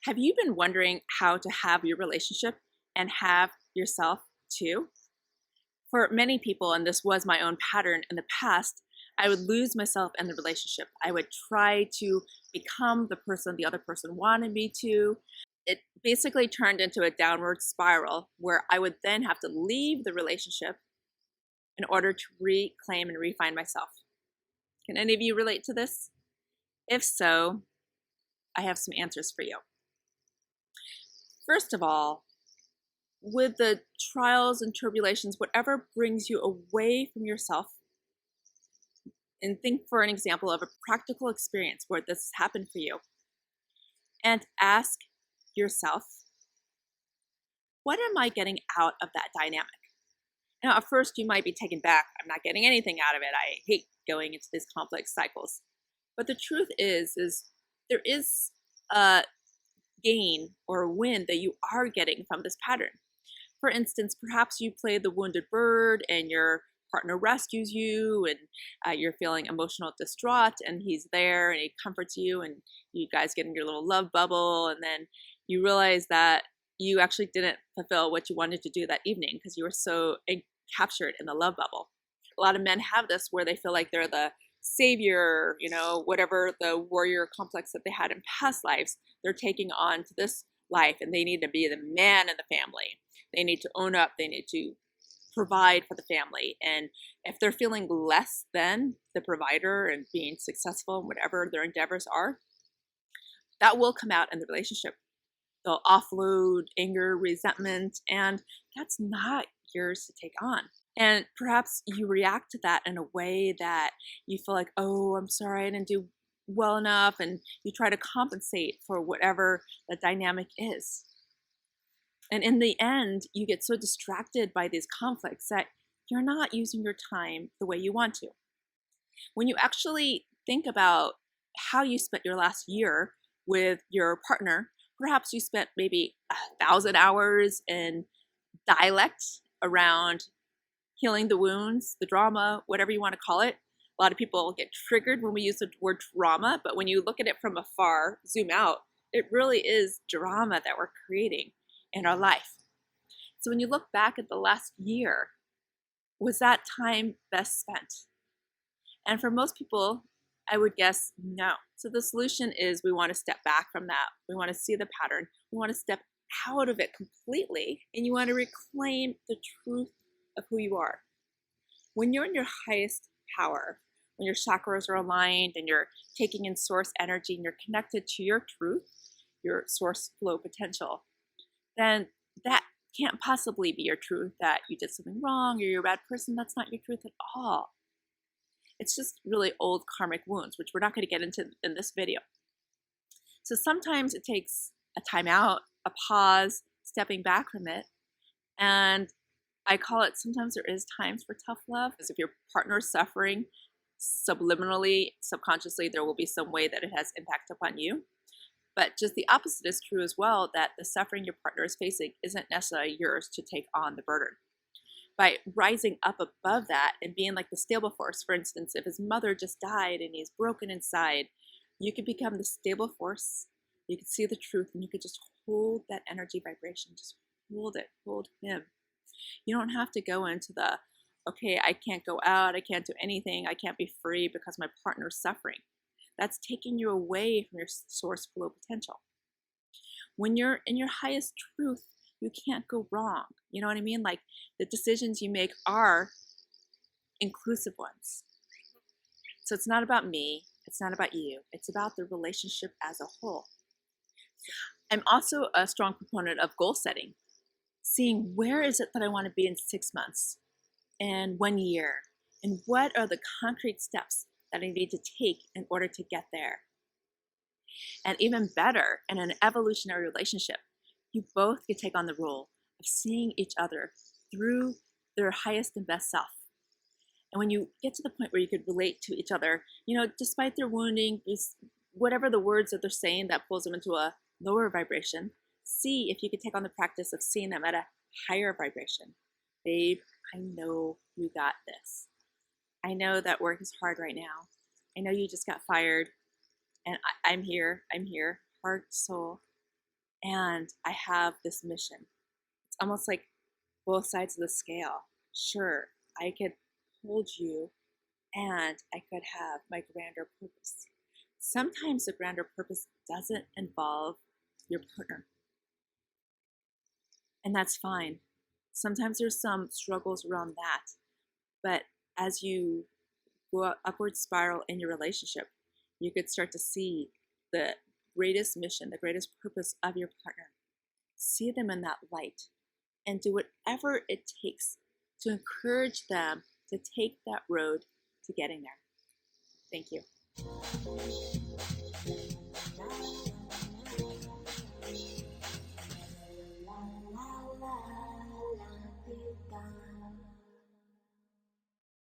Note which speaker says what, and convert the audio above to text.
Speaker 1: Have you been wondering how to have your relationship and have yourself too? For many people, and this was my own pattern in the past, I would lose myself in the relationship. I would try to become the person the other person wanted me to. It basically turned into a downward spiral where I would then have to leave the relationship in order to reclaim and refine myself. Can any of you relate to this? If so, I have some answers for you. First of all, with the trials and tribulations, whatever brings you away from yourself, and think for an example of a practical experience where this has happened for you, and ask yourself, what am I getting out of that dynamic? Now, at first, you might be taken back. I'm not getting anything out of it. I hate going into these complex cycles. But the truth is there is a gain or a win that you are getting from this pattern. For instance, perhaps you play the wounded bird and your partner rescues you and you're feeling emotional distraught and he's there and he comforts you and you guys get in your little love bubble, and then you realize that you actually didn't fulfill what you wanted to do that evening because you were so captured in the love bubble. A lot of men have this where they feel like they're the savior, whatever the warrior complex that they had in past lives, they're taking on to this life, and they need to be the man in the family. They need to own up. They need to provide for the family. And if they're feeling less than the provider and being successful in whatever their endeavors are, that will come out in the relationship. They'll offload anger, resentment, and that's not yours to take on. And perhaps you react to that in a way that you feel like, oh, I'm sorry, I didn't do well enough, and you try to compensate for whatever the dynamic is. And in the end, you get so distracted by these conflicts that you're not using your time the way you want to. When you actually think about how you spent your last year with your partner, perhaps you spent maybe 1,000 hours in dialect around healing the wounds, the drama, whatever you want to call it. A lot of people get triggered when we use the word drama, but when you look at it from afar, zoom out, it really is drama that we're creating in our life. So when you look back at the last year, was that time best spent? And for most people, I would guess no. So the solution is we want to step back from that. We want to see the pattern. We want to step out of it completely, and you want to reclaim the truth of who you are. When you're in your highest power, when your chakras are aligned and you're taking in source energy and you're connected to your truth, your source flow potential, then that can't possibly be your truth that you did something wrong or you're a bad person. That's not your truth at all. It's just really old karmic wounds, which we're not going to get into in this video. So sometimes it takes a time out, a pause, stepping back from it. And I call it, sometimes there is times for tough love. Because if your partner is suffering subliminally, subconsciously, there will be some way that it has impact upon you. But just the opposite is true as well, that the suffering your partner is facing isn't necessarily yours to take on the burden. By rising up above that and being like the stable force, for instance, if his mother just died and he's broken inside, you could become the stable force. You could see the truth and you could just hold that energy vibration, just hold it, hold him. You don't have to go into the, okay, I can't go out, I can't do anything, I can't be free because my partner's suffering. That's taking you away from your source flow potential. When you're in your highest truth, you can't go wrong. You know what I mean? Like the decisions you make are inclusive ones. So it's not about me, it's not about you, it's about the relationship as a whole. I'm also a strong proponent of goal setting. Seeing where is it that I want to be in 6 months, in 1 year, and what are the concrete steps that I need to take in order to get there. And even better, in an evolutionary relationship, you both can take on the role of seeing each other through their highest and best self. And when you get to the point where you could relate to each other, despite their wounding, whatever the words that they're saying that pulls them into a lower vibration, see if you could take on the practice of seeing them at a higher vibration. Babe, I know you got this. I know that work is hard right now. I know you just got fired, and I'm here, heart, soul. and I have this mission. It's almost like both sides of the scale. Sure, I could hold you and I could have my grander purpose. Sometimes the grander purpose doesn't involve your partner, and that's fine. Sometimes there's some struggles around that, but as you go up upward spiral in your relationship, you could start to see the greatest mission, the greatest purpose of your partner. See them in that light and do whatever it takes to encourage them to take that road to getting there. Thank you.